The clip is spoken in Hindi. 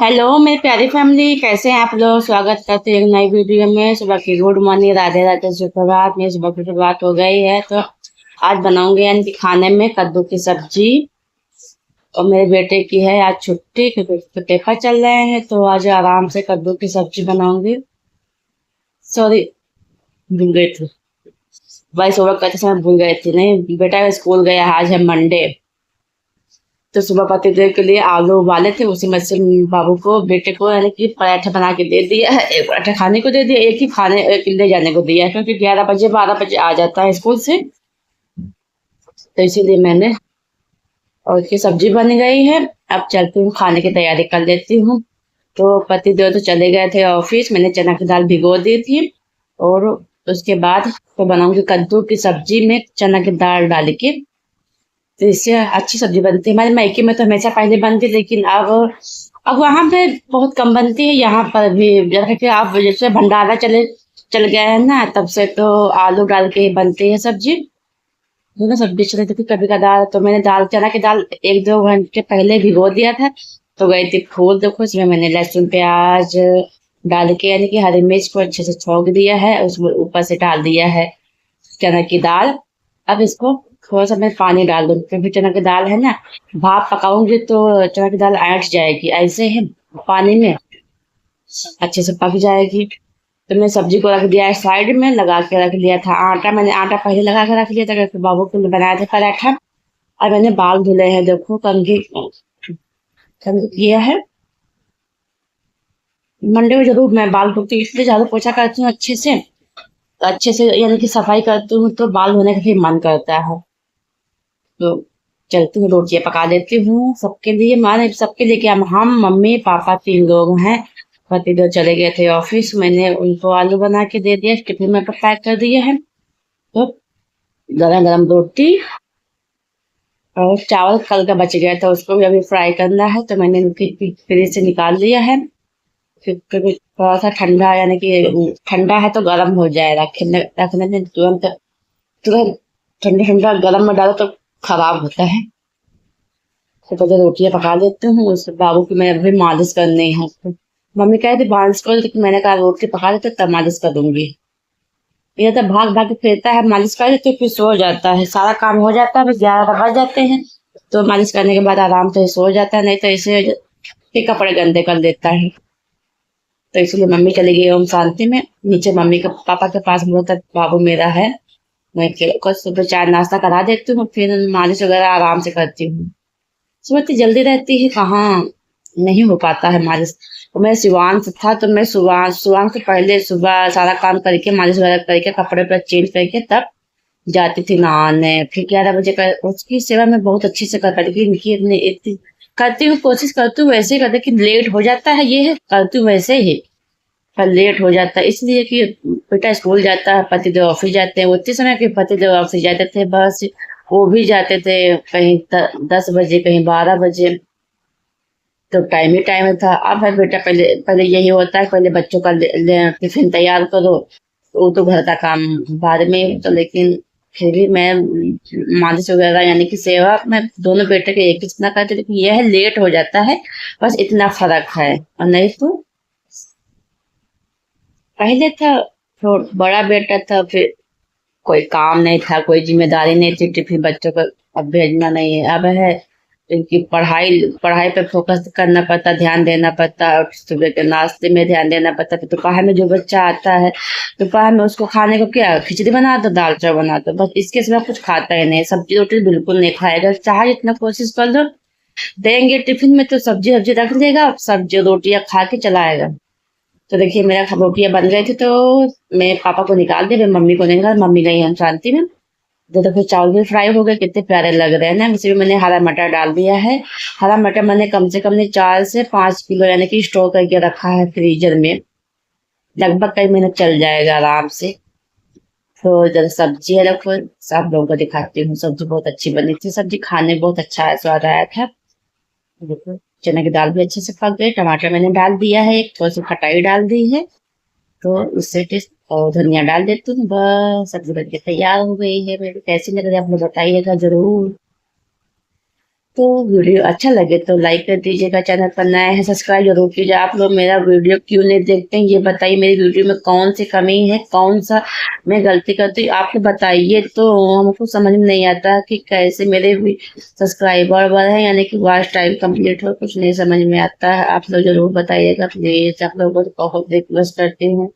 हेलो मेरी प्यारी फैमिली, कैसे हैं आप लोग। स्वागत करते हैं एक नई वीडियो में। सुबह की गुड मॉर्निंग, राधे राधे, सुप्रभात। मेरी सुबह की शुरुआत हो गई है तो आज बनाऊंगे यानी कि खाने में कद्दू की सब्जी। और मेरे बेटे की है आज छुट्टी क्योंकि उसके पेपर चल रहे हैं, तो आज आराम से कद्दू की सब्जी बनाऊंगी। सॉरी, भूल गई थी भाई, सुबह करते समय भूल गई थी। नहीं, बेटा स्कूल गया, आज है मंडे। तो सुबह पतिदेव के लिए आलू उबाले थे, उसी में से बाबू को, बेटे को यानी कि पराठा बना के दे दिया है। एक पराठा खाने को दे दिया, एक ही खाने एक ले जाने को दिया है क्योंकि 11 बजे 12 बजे आ जाता है स्कूल से। तो इसीलिए मैंने, और उसकी सब्जी बन गई है। अब चलती हूँ, खाने की तैयारी कर लेती हूँ। तो पतिदेव तो चले गए थे ऑफिस, मैंने चना की दाल भिगो दी थी। और उसके बाद तो बनाऊंगी कद्दू की सब्जी में चना की दाल डाल के। तो इससे अच्छी सब्जी बनती है। हमारे मायके में तो हमेशा पहले बनती, लेकिन अब वहां पे बहुत कम बनती है। यहाँ पर भी जैसे कि आप जैसे भंडारा चल गया है ना, तब से तो आलू डाल के ही बनती है सब्जी। दोनों सब्जी चले थे कभी कदार। तो मैंने दाल, चना की दाल 1-2 घंटे पहले भिगो दिया था। तो गई थी फूल, देखो इसमें मैंने लहसुन प्याज डाल के यानी कि हरी मिर्च को अच्छे से छौंक दिया है, उसमें ऊपर से डाल दिया है चना की दाल। अब इसको थोड़ा सा मैं पानी डाल दूंगी क्योंकि चना की दाल है ना, भाप पकाऊंगी तो चना की दाल ऐंठ जाएगी। ऐसे है पानी में अच्छे से पक जाएगी। तो मैंने सब्जी को रख दिया है साइड में, लगा के रख लिया था आटा। मैंने आटा पहले लगा के रख लिया था क्योंकि बाबू के लिए बनाया था पराठा। और मैंने बाल धुले हैं, देखो कंघी कंघी किया है। मंडे में जरूर मैं बाल धोती हूँ, इसलिए झाड़ू पोछा करती हूँ अच्छे से। तो अच्छे से यानी कि सफाई करती हूँ तो बाल धोने का फिर मन करता है। तो चलती हूँ, रोटियां पका देती हूँ सबके लिए। माने सबके लिए क्या, हम मम्मी पापा 3 लोग हैं। पति देव चले गए थे ऑफिस, मैंने उनको आलू बना के दे दिया, टिफिन में पैक कर दिया है। तो गरम गरम रोटी और चावल कल का बच गया था, उसको भी अभी फ्राई करना है। तो मैंने फ्रिज से निकाल लिया है। फिर थोड़ा सा ठंडा यानी कि ठंडा है तो गर्म हो जाए, रखने में तुरंत तुरंत ठंडा ठंडा गर्म में डालो तो खराब होता है। तो पहले रोटियां पका लेती हूँ, उसके बाबू की मैं अभी मालिश करनी है। तो मम्मी कह रही मालिश करो, लेकिन मैंने कहा रोटी पका लेते तब मालिश कर दूंगी। ये तो भाग भाग के फिरता है, मालिश कर लेते फिर सो जाता है, सारा काम हो जाता है, बस 11 बज जाते हैं। तो मालिश करने के बाद आराम से सो जाता है, नहीं तो इसे फिर कपड़े गंदे कर देता है। तो इसलिए मम्मी चली गई ओम शांति में नीचे, मम्मी के पापा के पास बहुत बाबू मेरा है। मैं को सुबह चाय नाश्ता करा देती हूँ, फिर मालिश वगैरह आराम से करती हूँ। सुबह इतनी जल्दी रहती है कहाँ, नहीं हो पाता है मालिश। तो मैं सिवान से था तो मैं सुबह सुबह से पहले सुबह सारा काम करके मालिश वगैरह करके कपड़े पर चेंज करके तब जाती थी नहाने। फिर 11 बजे का उसकी सेवा मैं बहुत अच्छे से कर पाती थी। इनकी इतनी करती हूँ, कोशिश करती हूँ वैसे ही करते कि लेट हो जाता है, ये है करती हूँ वैसे ही, पर लेट हो जाता है इसलिए कि बेटा स्कूल जाता है, पतिदेव ऑफिस जाते हैं। उतने समय के पतिदेव ऑफिस जाते थे बस, वो भी जाते थे कहीं 10 बजे कहीं 12 बजे। तो टाइम ही टाइम था। अब है बेटा, पहले पहले यही होता है, पहले बच्चों का टिफिन तैयार करो, तो वो तो घर का काम बाद में। तो लेकिन फिर भी मैं मालिश वगैरह यानी कि सेवा मैं दोनों बेटे के एक ही इतना करती, लेकिन यह है लेट हो जाता है, बस इतना फर्क है। और नहीं तो पहले था, तो बड़ा बेटा था, फिर कोई काम नहीं था, कोई जिम्मेदारी नहीं थी, टिफिन बच्चों को अब भेजना नहीं है। अब है इनकी पढ़ाई पढ़ाई पे फोकस करना पड़ता, ध्यान देना पड़ता, और सुबह के नाश्ते में ध्यान देना पड़ता। फिर दोपहर में जो बच्चा आता है, दोपहर में उसको खाने को क्या, खिचड़ी बना दो, दाल चावल बना दो, बस इसके सिवा कुछ खाता ही नहीं। सब्जी रोटी बिल्कुल नहीं खाएगा, चाहे जितना कोशिश कर लो देंगे टिफिन में तो सब्जी सब्जी रख लेगा, सब्जी रोटियां खा के चलाएगा। तो देखिए मेरा रोटियां बन गई थी, तो मैं पापा को निकाल दी, मैं मम्मी को नहीं निकाल, मम्मी गई हम शांति में। तो फिर चावल भी फ्राई हो गए, कितने प्यारे लग रहे हैं ना। इसी में मैंने हरा मटर डाल दिया है। हरा मटर मैंने कम से कम ने 4 से 5 किलो यानी कि स्टोर करके रखा है फ्रीजर में, लगभग कई महीने चल जाएगा आराम से। तो जब सब्जी है देखो, सब लोगों को दिखाती हूँ, सब्जी बहुत अच्छी बनी थी, सब्जी खाने में बहुत अच्छा है, स्वाद आया था। देखो चने की दाल भी अच्छे से पक गई, टमाटर मैंने डाल दिया है, एक थोड़ी सी खटाई डाल दी है, तो उससे टेस्ट। और धनिया डाल देती हूँ, बस सब्जी बन के तैयार हो गई है मेरी। कैसी लग रही है आप लोग बताइएगा जरूर। तो वीडियो अच्छा लगे तो लाइक कर दीजिएगा, चैनल पर नए हैं सब्सक्राइब जरूर कीजिए। आप लोग मेरा वीडियो क्यों नहीं देखते हैं ये बताइए, मेरी वीडियो में कौन सी कमी है, कौन सा मैं गलती करती हूँ आप बताइए, तो हमको समझ में नहीं आता कि कैसे मेरे भी सब्सक्राइबर बढ़े यानी कि वॉच टाइम कंप्लीट हो, कुछ नहीं समझ में आता है। आप लोग जरूर बताइएगा प्लीज, आप लोगों को बहुत रिक्वेस्ट करती हूँ।